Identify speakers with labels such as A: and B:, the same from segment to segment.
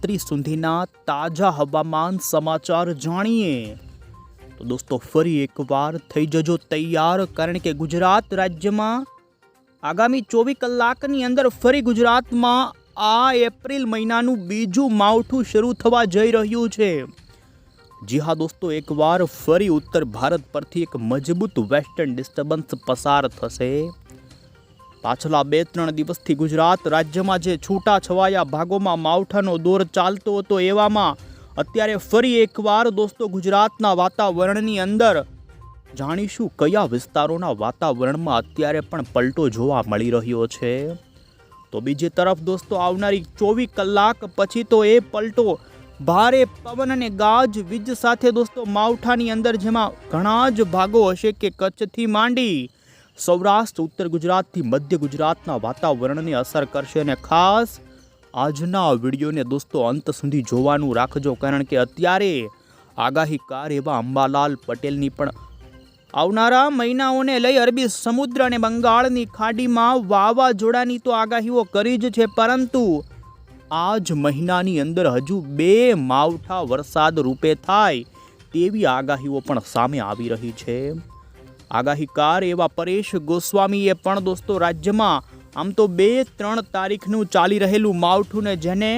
A: રાત્રિ સુધીના તાજા હવામાન સમાચાર જાણીએ તો દોસ્તો ફરી એકવાર થઈ જજો તૈયાર, કારણ કે ગુજરાત રાજ્યમાં આગામી 24 કલાકની અંદર ફરી ગુજરાતમાં આ એપ્રિલ મહિનાનું બીજું માવઠું શરૂ થવા જઈ રહ્યું છે। જી હા દોસ્તો, એકવાર ફરી ઉત્તર ભારત પરથી એક મજબૂત વેસ્ટર્ન ડિસ્ટર્બન્સ પસાર થશે। પાછલા 2-3 દિવસથી ગુજરાત રાજ્યમાં જે છૂટાછવાયા ભાગોમાં માવઠાનો દોર ચાલતો હતો, એવામાં અત્યારે ફરી એકવાર દોસ્તો ગુજરાતના વાતાવરણની અંદર જાણીશું કયા વિસ્તારોના વાતાવરણમાં અત્યારે પણ પલટો જોવા મળી રહ્યો છે। તો બીજી તરફ દોસ્તો આવનારી 24 કલાક પછી તો એ પલટો ભારે પવન અને ગાજ વીજ સાથે દોસ્તો માવઠાની અંદર, જેમાં ઘણા જ ભાગો હશે કે કચ્છથી માંડી સૌરાષ્ટ્ર, ઉત્તર ગુજરાતથી મધ્ય ગુજરાતના વાતાવરણને અસર કરશે। અને ખાસ આજના વિડીયોને દોસ્તો અંત સુધી જોવાનું રાખજો, કારણ કે અત્યારે આગાહીકાર એવા અંબાલાલ પટેલની પણ આવનારા મહિનાઓને લઈ અરબી સમુદ્ર અને બંગાળની ખાડીમાં વાવાઝોડાની તો આગાહીઓ કરી જ છે, પરંતુ આ જ મહિનાની અંદર હજુ 2 માવઠા વરસાદ રૂપે થાય તેવી આગાહીઓ પણ સામે આવી રહી છે। આગાહીકાર એવા પરેશ ગોસ્વામીએ પણ દોસ્તો રાજ્યમાં આમ તો 2-3 તારીખનું ચાલી રહેલું માવઠું ને જેને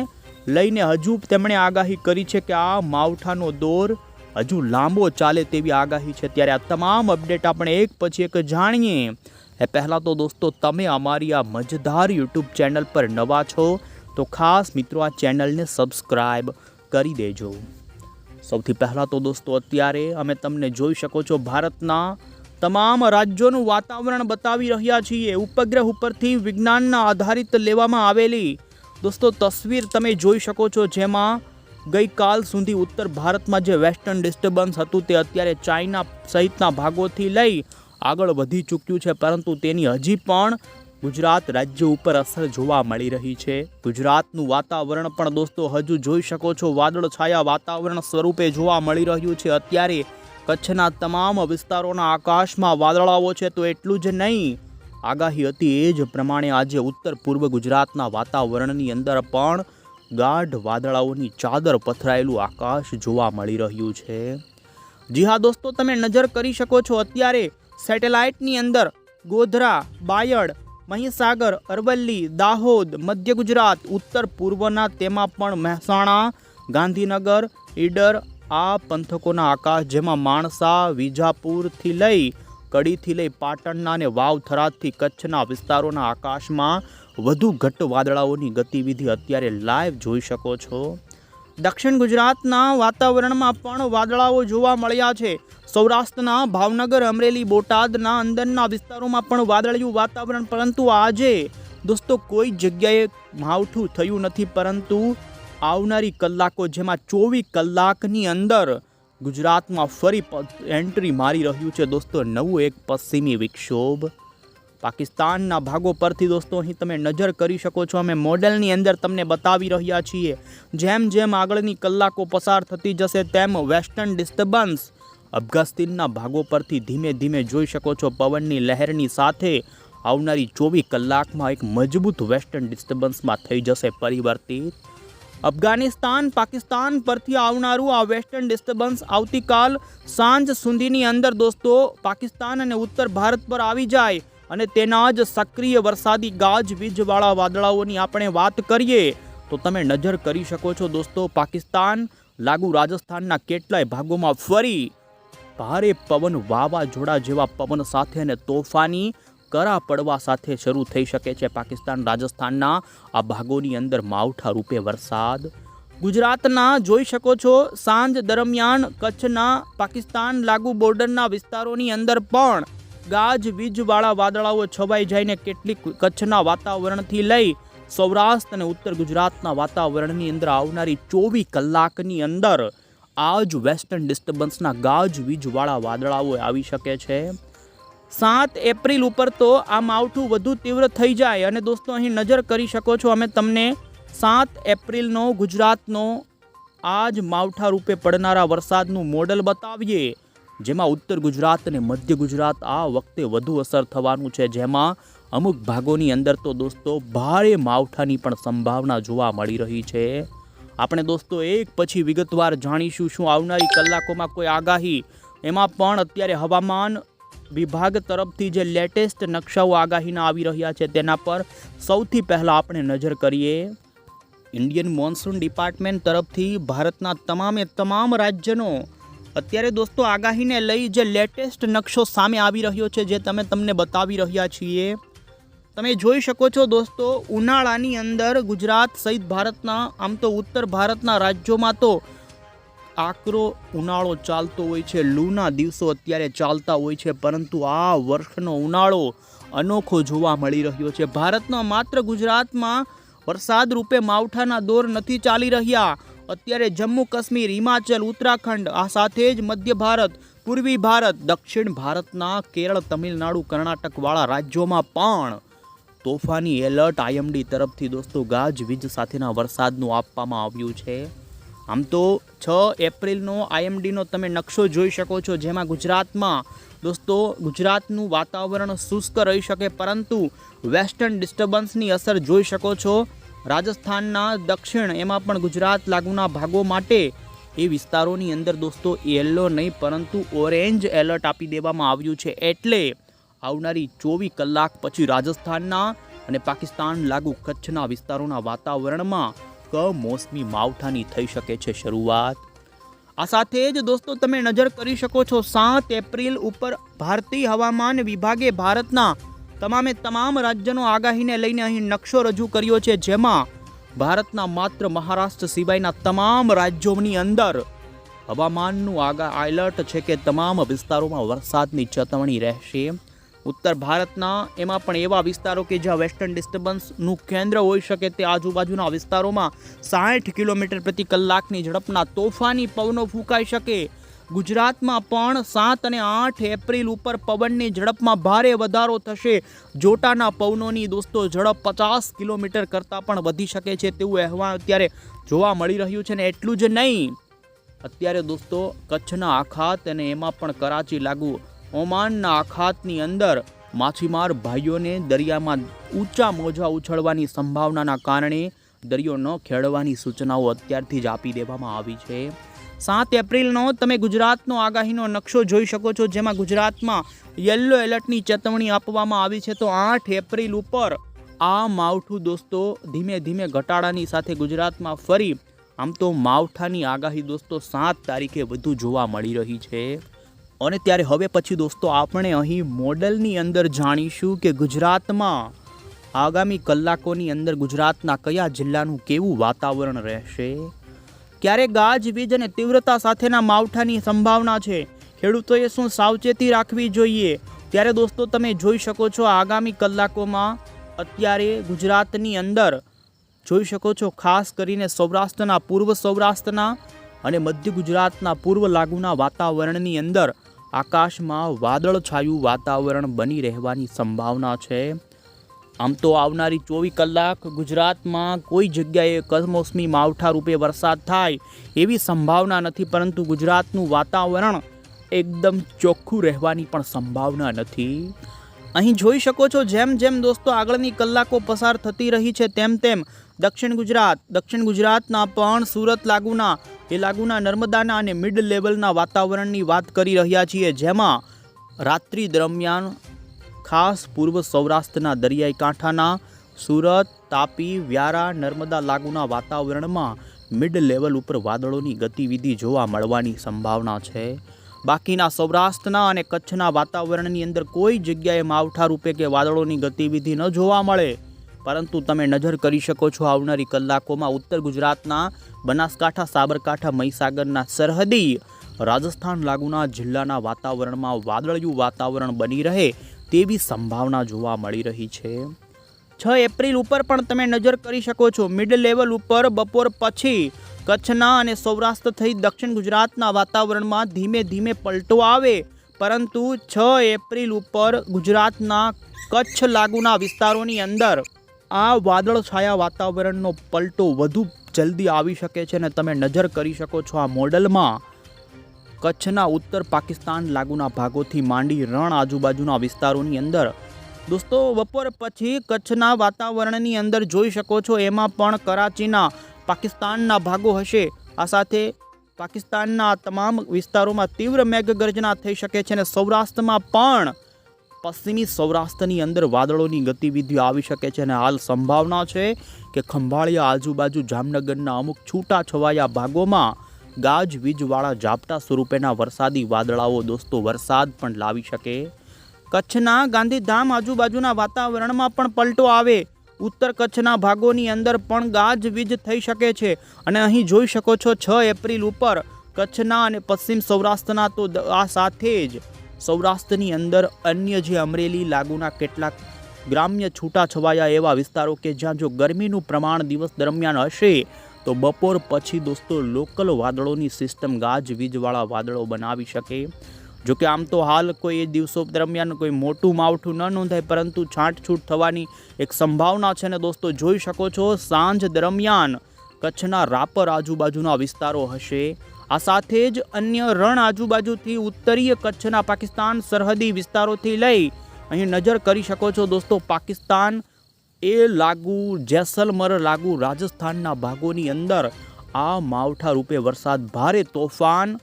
A: લઈને હજુ તેમણે આગાહી કરી છે કે આ માવઠાનો દોર હજુ લાંબો ચાલે તેવી આગાહી છે। ત્યારે આ તમામ અપડેટ આપણે એક પછી એક જાણીએ એ પહેલાં તો દોસ્તો તમે અમારી આ મજેદાર યુટ્યુબ ચેનલ પર નવા છો તો ખાસ મિત્રો આ ચેનલને સબસ્ક્રાઈબ કરી દેજો। સૌથી પહેલાં તો દોસ્તો અત્યારે અમે તમને જોઈ શકો છો ભારતના તમામ રાજ્યોનું વાતાવરણ બતાવી રહ્યા છીએ। ઉપગ્રહ ઉપરથી વિજ્ઞાનના આધારિત લેવામાં આવેલી દોસ્તો તસવીર તમે જોઈ શકો છો, જેમાં ગઈકાલ સુધી ઉત્તર ભારતમાં જે વેસ્ટર્ન ડિસ્ટર્બન્સ હતું તે અત્યારે ચાઇના સહિતના ભાગોથી લઈ આગળ વધી ચૂક્યું છે, પરંતુ તેની હજી પણ ગુજરાત રાજ્ય ઉપર અસર જોવા મળી રહી છે। ગુજરાતનું વાતાવરણ પણ દોસ્તો હજુ જોઈ શકો છો વાદળછાયા વાતાવરણ સ્વરૂપે જોવા મળી રહ્યું છે। અત્યારે કચ્છના તમામ વિસ્તારોના આકાશમાં વાદળાઓ છે, તો એટલું જ નહીં, આગાહી હતી એ જ પ્રમાણે આજે ઉત્તર પૂર્વ ગુજરાતના વાતાવરણની અંદર પણ ગાઢ વાદળાઓની ચાદર પથરાયેલું આકાશ જોવા મળી રહ્યું છે। જી હા દોસ્તો, તમે નજર કરી શકો છો અત્યારે સેટેલાઇટની અંદર ગોધરા, બાયડ, મહીસાગર, અરવલ્લી, દાહોદ, મધ્ય ગુજરાત, ઉત્તર પૂર્વના તેમાં પણ મહેસાણા, ગાંધીનગર, ઈડર આ પંથકોના આકાશ, જેમાં માણસા, વિજાપુરથી લઈ કડીથી લઈ પાટણના અને વાવથરાથી કચ્છના વિસ્તારોના આકાશમાં વધુ ઘટ્ટ વાદળાઓની ગતિવિધિ અત્યારે લાઈવ જોઈ શકો છો। દક્ષિણ ગુજરાતના વાતાવરણમાં પણ વાદળાઓ જોવા મળ્યા છે। સૌરાષ્ટ્રના ભાવનગર, અમરેલી, બોટાદના અંદરના વિસ્તારોમાં પણ વાદળિયું વાતાવરણ, પરંતુ આજે દોસ્તો કોઈ જગ્યાએ માવઠું થયું નથી, પરંતુ આવનારી કલાકો, જેમાં 24 કલાકની અંદર ગુજરાતમાં ફરી એન્ટ્રી મારી રહ્યું છે દોસ્તો નવું એક પશ્ચિમી વિક્ષોભ। પાકિસ્તાનના ભાગો પરથી દોસ્તો અહીં તમે નજર કરી શકો છો, અમે મોડેલની અંદર તમને બતાવી રહ્યા છીએ। જેમ જેમ આગળની કલાકો પસાર થતી જશે તેમ વેસ્ટર્ન ડિસ્ટર્બન્સ અફઘાનિસ્તાનના ભાગો પરથી ધીમે ધીમે જોઈ શકો છો પવનની લહેરની સાથે આવનારી 24 કલાકમાં એક મજબૂત વેસ્ટર્ન ડિસ્ટર્બન્સમાં થઈ જશે પરિવર્તિત। અફઘાનિસ્તાન, પાકિસ્તાન પરથી આવનારું આ વેસ્ટર્ન ડિસ્ટર્બન્સ આવતીકાલ સાંજ સુધીની અંદર દોસ્તો પાકિસ્તાન અને ઉત્તર ભારત પર આવી જાય અને તેના જ સક્રિય વરસાદી ગાજવીજવાળા વાદળાઓની આપણે વાત કરીએ તો તમે નજર કરી શકો છો દોસ્તો પાકિસ્તાન લાગુ રાજસ્થાનના કેટલાય ભાગોમાં ફરી ભારે પવન, વાવાઝોડા જેવા પવન સાથે અને તોફાની કરા પડવા સાથે શરૂ થઈ શકે છે। પાકિસ્તાન રાજસ્થાનના આ ભાગોની અંદર માવઠા રૂપે વરસાદ। ગુજરાતના જોઈ શકો છો સાંજ દરમિયાન કચ્છના પાકિસ્તાન લાગુ બોર્ડરના વિસ્તારોની અંદર પણ ગાજવીજવાળા વાદળાઓ છવાઈ જઈને કેટલીક કચ્છના વાતાવરણથી લઈ સૌરાષ્ટ્ર અને ઉત્તર ગુજરાતના વાતાવરણની અંદર આવનારી 24 કલાકની અંદર આ જ વેસ્ટર્ન ડિસ્ટર્બન્સના ગાજવીજવાળા વાદળાઓ આવી શકે છે। 7 એપ્રિલ ઉપર તો આ માવઠું વધુ તીવ્ર થઈ જાય અને દોસ્તો અહીં નજર કરી શકો છો અમે તમને 7 એપ્રિલનો ગુજરાતનો આ જ માવઠા રૂપે પડનારા વરસાદનું મોડલ બતાવીએ, જેમાં ઉત્તર ગુજરાત અને મધ્ય ગુજરાત આ વખતે વધુ અસર થવાનું છે, જેમાં અમુક ભાગોની અંદર તો દોસ્તો ભારે માવઠાની પણ સંભાવના જોવા મળી રહી છે। આપણે દોસ્તો એક પછી વિગતવાર જાણીશું શું આવનારી કલાકોમાં કોઈ આગાહી, એમાં પણ અત્યારે હવામાન વિભાગ તરફથી જે લેટેસ્ટ નકશાઓ આગાહીના આવી રહ્યા છે તેના પર સૌથી પહેલાં આપણે નજર કરીએ. ઇન્ડિયન મોન્સૂન ડિપાર્ટમેન્ટ તરફથી ભારતના તમામ રાજ્યનો અત્યારે દોસ્તો આગાહીને લઈ જે લેટેસ્ટ નકશો સામે આવી રહ્યો છે, જે તમને બતાવી રહ્યા છીએ. તમે જોઈ શકો છો દોસ્તો, ઉનાળાની અંદર ગુજરાત સહિત ભારતના આમ તો ઉત્તર ભારતના રાજ્યોમાં તો આકરો ઉનાળો ચાલતો હોય છે, લૂના દિવસો અત્યારે ચાલતા હોય છે, પરંતુ આ વર્ષનો ઉનાળો અનોખો જોવા મળી રહ્યો છે. ભારતના માત્ર ગુજરાતમાં વરસાદ રૂપે માવઠાના દોર નથી ચાલી રહ્યા. અત્યારે જમ્મુ કાશ્મીર, હિમાચલ, ઉત્તરાખંડ, આ સાથે જ મધ્ય ભારત, પૂર્વી ભારત, દક્ષિણ ભારતના કેરળ, તમિલનાડુ, કર્ણાટકવાળા રાજ્યોમાં પણ તોફાની એલર્ટ આઈએમડી તરફથી દોસ્તો ગાજવીજ સાથેના વરસાદનું આપવામાં આવ્યું છે. આમ તો 6 એપ્રિલનો આઈએમડીનો તમે નકશો જોઈ શકો છો, જેમાં ગુજરાતમાં દોસ્તો ગુજરાતનું વાતાવરણ શુષ્ક રહી શકે, પરંતુ વેસ્ટર્ન ડિસ્ટર્બન્સની અસર જોઈ શકો છો. રાજસ્થાનના દક્ષિણ એમાં પણ ગુજરાત લાગુના ભાગો માટે એ વિસ્તારોની અંદર દોસ્તો યલો નહીં પરંતુ ઓરેન્જ એલર્ટ આપી દેવામાં આવ્યું છે. એટલે આવનારી 24 કલાક પછી રાજસ્થાનના અને પાકિસ્તાન લાગુ કચ્છના વિસ્તારોના વાતાવરણમાં કમોસમી માવઠાની થઈ શકે છે શરૂઆત. આ સાથે જ દોસ્તો તમે નજર કરી શકો છો 7 એપ્રિલ ઉપર ભારતીય હવામાન વિભાગે ભારતના તમામ રાજ્યનો આગાહીને લઈને અહીં નકશો રજૂ કર્યો છે, જેમાં ભારતના માત્ર મહારાષ્ટ્ર સિવાયના તમામ રાજ્યોની અંદર હવામાનનું એલર્ટ છે કે તમામ વિસ્તારોમાં વરસાદની ચેતવણી રહેશે. ઉત્તર ભારતના એમાં પણ એવા વિસ્તારો કે જ્યાં વેસ્ટર્ન ડિસ્ટર્બન્સનું કેન્દ્ર હોઈ શકે તે આજુબાજુના વિસ્તારોમાં 60 કિલોમીટર પ્રતિ કલાકની ઝડપના તોફાની પવનો ફૂંકાઈ શકે. ગુજરાતમાં પણ 7 અને 8 એપ્રિલ ઉપર પવનની ઝડપમાં ભારે વધારો થશે. જોટાના પવનોની દોસ્તો ઝડપ 50 કિલોમીટર કરતાં પણ વધી શકે છે તેવું અહેવાલ અત્યારે જોવા મળી રહ્યું છે. ને એટલું જ નહીં, અત્યારે દોસ્તો કચ્છના અખાત અને એમાં પણ કરાચી લાગુ ઓમાનના અખાતની અંદર માછીમાર ભાઈઓને દરિયામાં ઊંચા મોજા ઉછળવાની સંભાવનાના કારણે દરિયો ન ખેડવાની સૂચનાઓ અત્યારથી જ આપી દેવામાં આવી છે. 7 એપ્રિલનો તમે ગુજરાતનો આગાહીનો નકશો જોઈ શકો છો, જેમાં ગુજરાતમાં યલો એલર્ટની ચેતવણી આપવામાં આવી છે. તો 8 એપ્રિલ ઉપર આ માવઠું દોસ્તો ધીમે ધીમે ઘટાડાની સાથે ગુજરાતમાં ફરી આમ તો માવઠાની આગાહી દોસ્તો 7 તારીખે વધુ જોવા મળી રહી છે. અને ત્યારે હવે પછી દોસ્તો આપણે અહીં મોડલની અંદર જાણીશું કે ગુજરાતમાં આગામી કલાકોની અંદર ગુજરાતના કયા જિલ્લાનું કેવું વાતાવરણ રહેશે, ક્યારે ગાજવીજ અને તીવ્રતા સાથેના માવઠાની સંભાવના છે, ખેડૂતોએ શું સાવચેતી રાખવી જોઈએ. ત્યારે દોસ્તો તમે જોઈ શકો છો આગામી કલાકોમાં અત્યારે ગુજરાતની અંદર જોઈ શકો છો ખાસ કરીને સૌરાષ્ટ્રના, પૂર્વ સૌરાષ્ટ્રના અને મધ્ય ગુજરાતના પૂર્વ લાગુના વાતાવરણની અંદર આકાશમાં વાદળછાયું વાતાવરણ બની રહેવાની સંભાવના છે. આમ તો આવનારી 24 કલાક ગુજરાતમાં કોઈ જગ્યાએ કમોસમી માવઠા રૂપે વરસાદ થાય એવી સંભાવના નથી, પરંતુ ગુજરાતનું વાતાવરણ એકદમ ચોખ્ખું રહેવાની પણ સંભાવના નથી. અહીં જોઈ શકો છો જેમ દોસ્તો આગળની કલાકો પસાર થતી રહી છે તેમ દક્ષિણ ગુજરાતના પણ સુરત લાગુના નર્મદાના અને મિડ લેવલના વાતાવરણની વાત કરી રહ્યા છીએ, જેમાં રાત્રિ દરમિયાન ખાસ પૂર્વ સૌરાષ્ટ્રના દરિયાઈ કાંઠાના સુરત, તાપી, વ્યારા, નર્મદા લાગુના વાતાવરણમાં મિડ લેવલ ઉપર વાદળોની ગતિવિધિ જોવા મળવાની સંભાવના છે. બાકીના સૌરાષ્ટ્રના અને કચ્છના વાતાવરણની અંદર કોઈ જગ્યાએ માવઠા રૂપે કે વાદળોની ગતિવિધિ ન જોવા મળે, પરંતુ તમે નજર કરી શકો છો આવનારી કલાકોમાં ઉત્તર ગુજરાતના બનાસકાંઠા, સાબરકાંઠા, મહીસાગરના સરહદી રાજસ્થાન લાગુના જિલ્લાના વાતાવરણમાં વાદળિયું વાતાવરણ બની રહે તેવી સંભાવના જોવા મળી રહી છે. 6 એપ્રિલ ઉપર પણ તમે નજર કરી શકો છો મિડ લેવલ ઉપર બપોર પછી કચ્છના અને સૌરાષ્ટ્ર થઈ દક્ષિણ ગુજરાતના વાતાવરણમાં ધીમે ધીમે પલટો આવે, પરંતુ 6 એપ્રિલ ઉપર ગુજરાતના કચ્છ લાગુના વિસ્તારોની અંદર આ વાદળછાયા વાતાવરણનો પલટો વધુ જલ્દી આવી શકે છે. અને તમે નજર કરી શકો છો આ મોડલમાં કચ્છના ઉત્તર પાકિસ્તાન લાગુના ભાગોથી માંડી રણ આજુબાજુના વિસ્તારોની અંદર દોસ્તો બપોર પછી કચ્છના વાતાવરણની અંદર જોઈ શકો છો એમાં પણ કરાચીના પાકિસ્તાનના ભાગો હશે। આ સાથે પાકિસ્તાનના તમામ વિસ્તારોમાં તીવ્ર મેઘગર્જના થઈ શકે છે અને સૌરાષ્ટ્રમાં પણ પશ્ચિમી સૌરાષ્ટ્રની અંદર વાદળોની ગતિવિધિ આવી શકે છે અને હાલ સંભાવના છે કે ખંભાળિયા આજુબાજુ જામનગરના અમુક છૂટા છવાયા ભાગોમાં ગાજવીજવાળા ઝાપટા સ્વરૂપેના વરસાદી વાદળાઓ દોસ્તો વરસાદ પણ લાવી શકે। કચ્છના ગાંધીધામ આજુબાજુના વાતાવરણમાં પણ પલટો આવે। ઉત્તર કચ્છના ભાગોની અંદર પણ ગાજવીજ થઈ શકે છે અને અહીં જોઈ શકો છો 6 એપ્રિલ ઉપર કચ્છના અને પશ્ચિમ સૌરાષ્ટ્રના તો આ સાથે જ સૌરાષ્ટ્રની અંદર અન્ય જે અમરેલી લાગુના કેટલાક ગ્રામ્ય છૂટાછવાયા એવા વિસ્તારો કે જ્યાં જો ગરમીનું પ્રમાણ દિવસ દરમિયાન હશે તો બપોર પછી દોસ્તો લોકલ વાદળોની સિસ્ટમ ગાજવીજવાળા વાદળો બનાવી શકે। જોકે આમ તો હાલ કોઈ એ દિવસો દરમિયાન કોઈ મોટું માવઠું ન નોંધાય, પરંતુ છાંટછૂટ થવાની એક સંભાવના છે ને દોસ્તો જોઈ શકો છો સાંજ દરમિયાન કચ્છના રાપર આજુબાજુના વિસ્તારો હશે। આ સાથે જ અન્ય રણ આજુબાજુથી ઉત્તરીય કચ્છના પાકિસ્તાન સરહદી વિસ્તારોથી લઈ અહીં નજર કરી શકો છો દોસ્તો પાકિસ્તાન એ લાગુ જેસલમર લાગુ રાજસ્થાનના ભાગોની અંદર આ માવઠા રૂપે વરસાદ ભારે તોફાન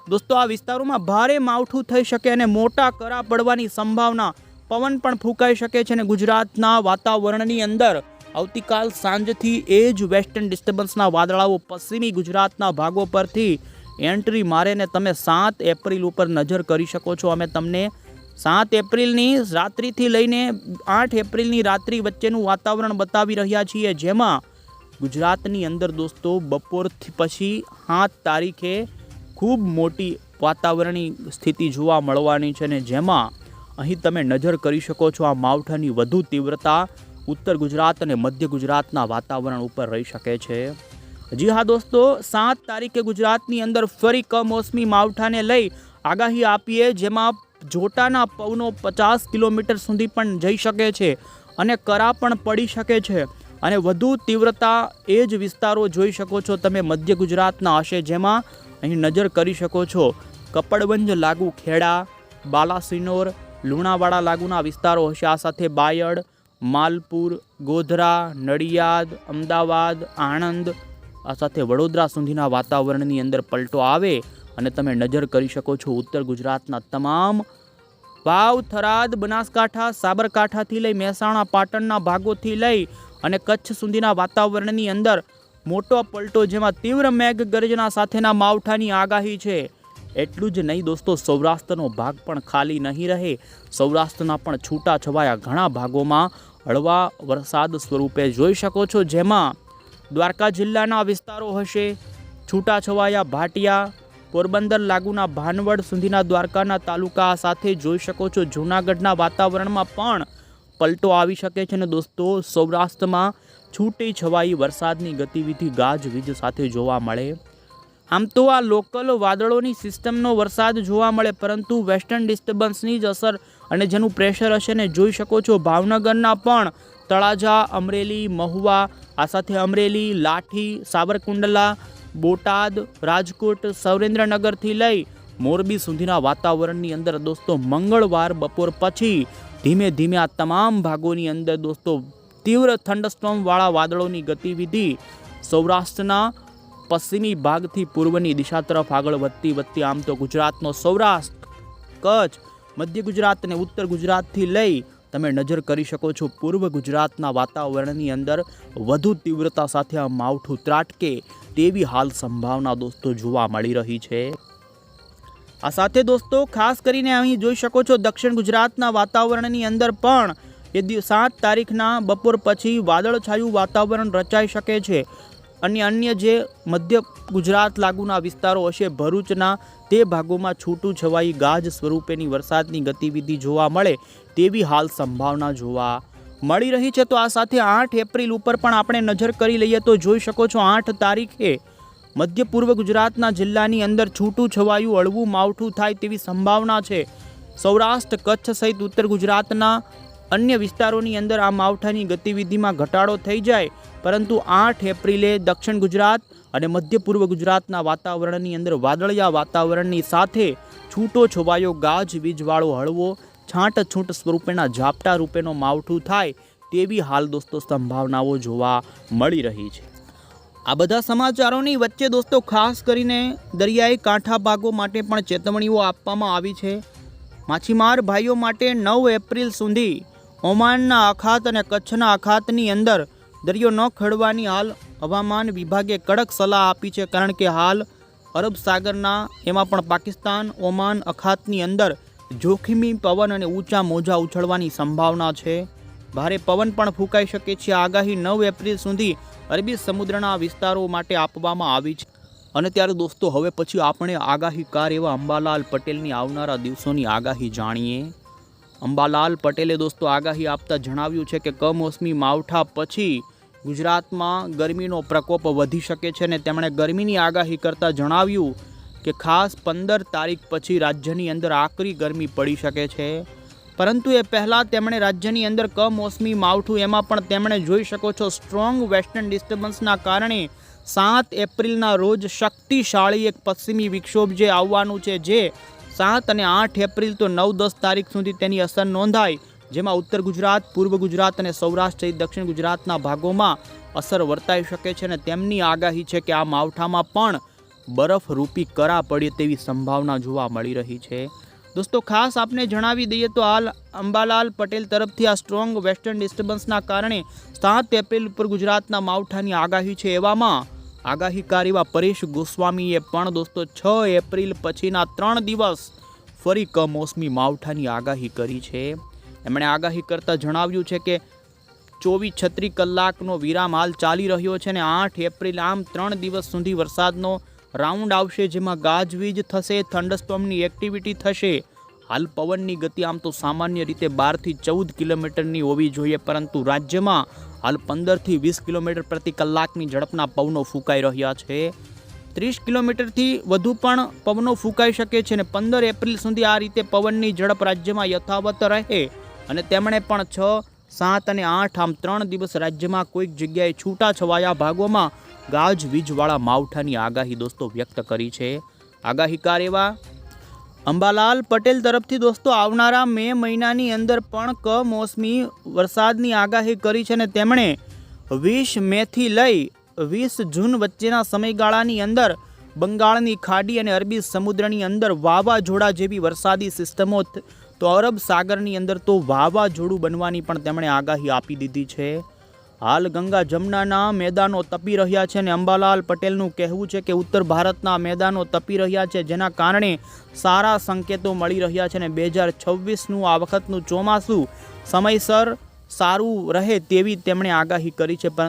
A: દોસ્તો આ વિસ્તારોમાં ભારે માવઠું થઈ શકે અને મોટા કરા પડવાની સંભાવના, પવન પણ ફૂંકાઈ શકે છે અને ગુજરાતના વાતાવરણની અંદર આવતીકાલ સાંજથી એ જ વેસ્ટર્ન ડિસ્ટર્બન્સના વાદળાઓ પશ્ચિમી ગુજરાતના ભાગો પરથી એન્ટ્રી મારે ને તમે 7 એપ્રિલ ઉપર નજર કરી શકો છો। અમે તમને 7 એપ્રિલની રાત્રિથી લઈને 8 એપ્રિલની રાત્રિ વચ્ચેનું વાતાવરણ બતાવી રહ્યા છીએ, જેમાં ગુજરાતની અંદર દોસ્તો બપોરથી પછી 7 તારીખે ખૂબ મોટી વાતાવરણની સ્થિતિ જોવા મળવાની છે ને જેમાં અહીં તમે નજર કરી શકો છો આ માવઠાની વધુ તીવ્રતા ઉત્તર ગુજરાત અને મધ્ય ગુજરાતના વાતાવરણ ઉપર રહી શકે છે। જી હા દોસ્તો, 7 તારીખે ગુજરાતની અંદર ફરી કમોસમી માવઠાને લઈ આગાહી આપીએ, જેમાં જોટાના પવનો 50 કિલોમીટર સુધી પણ જઈ શકે છે અને કરા પણ પડી શકે છે અને વધુ તીવ્રતા એ જ વિસ્તારો જોઈ શકો છો તમે મધ્ય ગુજરાતના હશે, જેમાં અહીં નજર કરી શકો છો કપડવંજ લાગુ ખેડા, બાલાસિનોર, લુણાવાડા લાગુના વિસ્તારો હશે। આ સાથે બાયડ, માલપુર, ગોધરા, નડિયાદ, અમદાવાદ, આણંદ, આ સાથે વડોદરા સુધીના વાતાવરણની અંદર પલટો આવે અને તમે નજર કરી શકો છો ઉત્તર ગુજરાતના તમામ વાવ, થરાદ, બનાસકાંઠા, સાબરકાંઠાથી લઈ મહેસાણા, પાટણના ભાગોથી લઈ અને કચ્છ સુધીના વાતાવરણની અંદર મોટો પલટો, જેમાં તીવ્ર મેઘગર્જના સાથેના માવઠાની આગાહી છે। એટલું જ નહીં દોસ્તો, સૌરાષ્ટ્રનો ભાગ પણ ખાલી નહીં રહે। સૌરાષ્ટ્રના પણ છૂટા છવાયા ઘણા ભાગોમાં હળવા વરસાદ સ્વરૂપે જોઈ શકો છો, જેમાં દ્વારકા જિલ્લાના વિસ્તારો હશે, છૂટાછવાયા ભાટિયા, પોરબંદર લાગુના ભાનવડ સુધીના દ્વારકાના તાલુકા સાથે જોઈ શકો છો જૂનાગઢના વાતાવરણમાં પણ પલટો આવી શકે છે ને દોસ્તો સૌરાષ્ટ્રમાં છૂટી છવાઈ વરસાદની ગતિવિધિ ગાજવીજ સાથે જોવા મળે। આમ તો આ લોકલ વાદળોની સિસ્ટમનો વરસાદ જોવા મળે, પરંતુ વેસ્ટર્ન ડિસ્ટર્બન્સની જ અસર અને જેનું પ્રેશર હશે ને જોઈ શકો છો ભાવનગરના પણ તળાજા, અમરેલી, મહુવા, આ સાથે અમરેલી, લાઠી, સાવરકુંડલા, બોટાદ, રાજકોટ, સુરેન્દ્રનગરથી લઈ મોરબી સુધીના વાતાવરણની અંદર દોસ્તો મંગળવાર બપોર પછી ધીમે ધીમે આ તમામ ભાગોની અંદર દોસ્તો તીવ્ર થંડરસ્ટોર્મવાળા વાદળોની ગતિવિધિ સૌરાષ્ટ્રના પશ્ચિમી ભાગથી પૂર્વની દિશા તરફ આગળ વધતી આમ તો ગુજરાતનો સૌરાષ્ટ્ર, કચ્છ, મધ્ય ગુજરાત અને ઉત્તર ગુજરાતથી લઈ તમે નજર કરી શકો છો પૂર્વ ગુજરાતના વાતાવરણની અંદર વધુ તીવ્રતા સાથે આ માવઠું ત્રાટકે તેવી હાલ સંભાવના દોસ્તો જોવા મળી રહી છે। આ સાથે દોસ્તો ખાસ કરીને અહીં જોઈ શકો છો દક્ષિણ ગુજરાતના વાતાવરણની અંદર પણ એ 7 તારીખના બપોર પછી વાદળછાયું વાતાવરણ રચાઈ શકે છે અને અન્ય જે મધ્ય ગુજરાત લાગુના વિસ્તારો હશે ભરૂચના તે ભાગોમાં છૂટું છવાઈ ગાજ સ્વરૂપેની વરસાદની ગતિવિધિ જોવા મળે તેવી હાલ સંભાવના જોવા મળી રહી છે। તો આ સાથે 8 એપ્રિલ ઉપર પણ આપણે નજર કરી લઈએ તો જોઈ શકો છો 8 તારીખે મધ્ય પૂર્વ ગુજરાતના જિલ્લાની અંદર છૂટું છવાયું હળવું માવઠું થાય તેવી સંભાવના છે। સૌરાષ્ટ્ર, કચ્છ સહિત ઉત્તર ગુજરાતના અન્ય વિસ્તારોની અંદર આ માવઠાની ગતિવિધિમાં ઘટાડો થઈ જાય, પરંતુ 8 એપ્રિલે દક્ષિણ ગુજરાત અને મધ્ય પૂર્વ ગુજરાતના વાતાવરણની અંદર વાદળિયા વાતાવરણની સાથે છૂટો છવાયો ગાજવીજવાળો હળવો છાંટછૂટ સ્વરૂપેના ઝાપટા રૂપેનો માવઠું થાય તેવી હાલ દોસ્તો સંભાવનાઓ જોવા મળી રહી છે। આ બધા સમાચારોની વચ્ચે દોસ્તો ખાસ કરીને દરિયાઈ કાંઠા ભાગો માટે પણ ચેતવણીઓ આપવામાં આવી છે। માછીમાર ભાઈઓ માટે 9 એપ્રિલ સુધી ઓમાનના અખાત અને કચ્છના અખાતની અંદર દરિયો ન ખેડવાની હાલ હવામાન વિભાગે કડક સલાહ આપી છે, કારણ કે હાલ અરબ સાગરના એમાં પણ પાકિસ્તાન ઓમાન અખાતની અંદર જોખમી પવન અને ઊંચા મોજા ઉછળવાની સંભાવના છે। ભારે પવન પણ ફૂંકાઈ શકે છે। આગાહી 9 એપ્રિલ સુધી અરબી સમુદ્રના વિસ્તારો માટે આપવામાં આવી છે। અને ત્યારે દોસ્તો હવે પછી આપણે આગાહીકાર એવા અંબાલાલ પટેલની આવનારા દિવસોની આગાહી જાણીએ। અંબાલાલ પટેલે દોસ્તો આગાહી આપતા જણાવ્યું છે કે કમોસમી માવઠા પછી ગુજરાતમાં ગરમીનો પ્રકોપ વધી શકે છે, અને તેમણે ગરમીની આગાહી કરતાં જણાવ્યું કે ખાસ 15 તારીખ પછી રાજ્યની અંદર આકરી ગરમી પડી શકે છે। પરંતુ એ પહેલાં તેમણે રાજ્યની અંદર કમોસમી માવઠું, એમાં પણ તેમણે જોઈ શકો છો સ્ટ્રોંગ વેસ્ટર્ન ડિસ્ટર્બન્સના કારણે 7 એપ્રિલના રોજ શક્તિશાળી એક પશ્ચિમી વિક્ષોભ જે આવવાનું છે, જે 7 અને 8 એપ્રિલ તો 9-10 તારીખ સુધી તેની અસર નોંધાય, જેમાં ઉત્તર ગુજરાત, પૂર્વ ગુજરાત અને સૌરાષ્ટ્ર સહિત દક્ષિણ ગુજરાતના ભાગોમાં અસર વર્તાઈ શકે છે। અને તેમની આગાહી છે કે આ માવઠામાં પણ બરફરૂપી કરા પડે તેવી સંભાવના જોવા મળી રહી છે। દોસ્તો ખાસ આપને જણાવી દઈએ તો હાલ અંબાલાલ પટેલ તરફથી આ સ્ટ્રોંગ વેસ્ટર્ન ડિસ્ટર્બન્સના કારણે 7 એપ્રિલ ઉપર ગુજરાતના માવઠાની આગાહી છે। એવામાં આગાહીકાર એવા પરેશ ગોસ્વામીએ પણ દોસ્તો 6 એપ્રિલ પછીના 3 દિવસ ફરી કમોસમી માવઠાની આગાહી કરી છે। એમણે આગાહી કરતાં જણાવ્યું છે કે 24-36 કલાકનો વિરામ હાલ ચાલી રહ્યો છે, અને 8 એપ્રિલ આમ 3 દિવસ સુધી વરસાદનો રાઉન્ડ આવશે, જેમાં ગાજવીજ થશે, થંડરસ્ટોર્મની એક્ટિવિટી થશે। હાલ પવનની ગતિ આમ તો સામાન્ય રીતે 12 થી 14 કિલોમીટરની હોવી જોઈએ, પરંતુ રાજ્યમાં હાલ 15 થી 20 કિલોમીટર પ્રતિ કલાકની ઝડપના પવનો ફૂંકાઈ રહ્યા છે। 30 કિલોમીટરથી વધુ પણ પવનો ફૂંકાઈ શકે છે, અને 15 એપ્રિલ સુધી આ રીતે પવનની ઝડપ રાજ્યમાં યથાવત રહે। અને તેમણે પણ 6, 7 અને 8 આમ 3 દિવસ રાજ્યમાં કોઈક જગ્યાએ છૂટાછવાયા ભાગોમાં ગાજવીજવાળા માવઠાની આગાહી દોસ્તો વ્યક્ત કરી છે। આગાહીકાર એવા અંબાલાલ પટેલ તરફથી દોસ્તો આવનારા મે મહિનાની અંદર પણ કમોસમી વરસાદની આગાહી કરી છે, અને તેમણે 20 મેથી લઈ 20 જૂન વચ્ચેના સમયગાળાની અંદર બંગાળની ખાડી અને અરબી સમુદ્રની અંદર વાવાઝોડા જેવી વરસાદી સિસ્ટમો, તો અરબ સાગરની અંદર તો વાવાઝોડું બનવાની પણ તેમણે આગાહી આપી દીધી છે। હાલ ગંગા જમનાના મેદાનો તપી રહ્યા છે, અને અંબાલાલ પટેલનું કહેવું છે કે ઉત્તર ભારતના મેદાનો તપી રહ્યા છે, જેના કારણે સારા સંકેતો મળી રહ્યા છે, અને 2026નું આ વખતનું ચોમાસું સમયસર સારું રહે તેવી તેમણે આગાહી કરી છે।